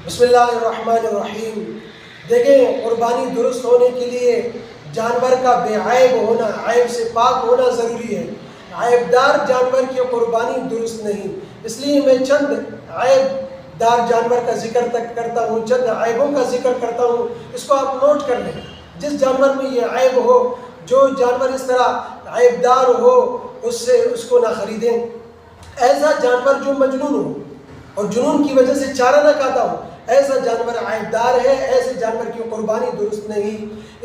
بسم اللہ الرحمن الرحیم۔ دیکھیں، قربانی درست ہونے کے لیے جانور کا بے عیب ہونا، عیب سے پاک ہونا ضروری ہے۔ عیب دار جانور کی قربانی درست نہیں۔ اس لیے میں چند عیب دار جانور کا ذکر کرتا ہوں، چند عیبوں کا ذکر کرتا ہوں، اس کو آپ نوٹ کر لیں۔ جس جانور میں یہ عیب ہو، جو جانور اس طرح عیب دار ہو، اس کو نہ خریدیں۔ ایسا جانور جو مجنون ہو اور جنون کی وجہ سے چارہ نہ کھاتا ہو، ایسا جانور عیب دار ہے، ایسے جانور کی قربانی درست نہیں۔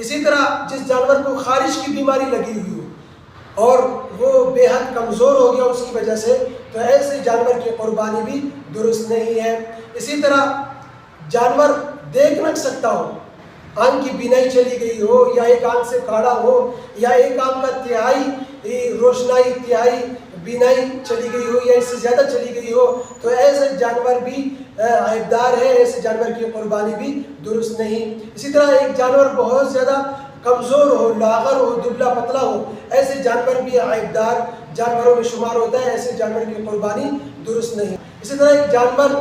اسی طرح جس جانور کو خارش کی بیماری لگی ہوئی ہو اور وہ بے حد کمزور ہو گیا اس کی وجہ سے، تو ایسے جانور کی قربانی بھی درست نہیں ہے۔ اسی طرح جانور دیکھ نہ سکتا ہو، آنکھ کی بینائی چلی گئی ہو، یا ایک آنکھ سے کاڑا ہو، یا ایک آنکھ کا تہائی روشنائی، تہائی بینائی چلی گئی ہو، یا اس سے زیادہ چلی گئی ہو، تو ایسے جانور بھی عیب دار ہے، ایسے جانور کی قربانی بھی درست نہیں۔ اسی طرح ایک جانور بہت زیادہ کمزور ہو، لاغر ہو، دبلا پتلا ہو، ایسے جانور بھی عیب دار جانوروں میں شمار ہوتا ہے، ایسے جانور کی قربانی درست نہیں۔ اسی طرح ایک جانور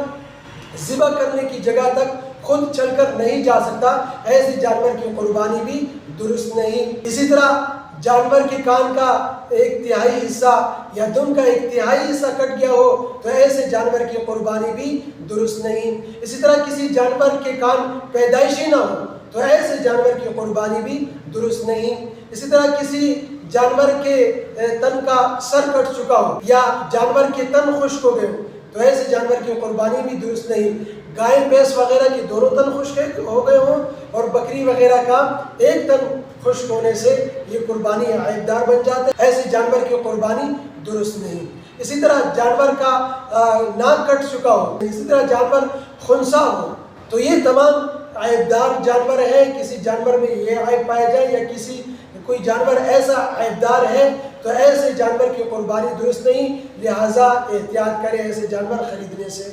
ذبح کرنے کی جگہ تک خود چل کر نہیں جا سکتا، ایسے جانور کی قربانی بھی درست نہیں۔ اسی طرح جانور کے کان کا ایک تہائی حصہ یا دم کا ایک تہائی حصہ کٹ گیا ہو، تو ایسے جانور کی قربانی بھی درست نہیں۔ اسی طرح کسی جانور کے کان پیدائشی نہ ہو، تو ایسے جانور کی قربانی بھی درست نہیں۔ اسی طرح کسی جانور کے تن کا سر کٹ چکا ہو، یا جانور کے تن خشک ہو گئے ہو، تو ایسے جانور کی قربانی بھی درست نہیں۔ گائے بھینس وغیرہ کے دونوں تن خشک ہو گئے ہوں، اور بکری وغیرہ کا ایک تن خشک ہونے سے یہ قربانی عیب دار بن جاتا ہے، ایسے جانور کی قربانی درست نہیں۔ اسی طرح جانور کا ناک کٹ چکا ہو، اسی طرح جانور خنثی ہو، تو یہ تمام عیب دار جانور ہیں۔ کسی جانور میں یہ عیب پایا جائے یا کوئی جانور ایسا عیب دار ہے، تو ایسے جانور کی قربانی درست نہیں، لہٰذا احتیاط کریں ایسے جانور خریدنے سے۔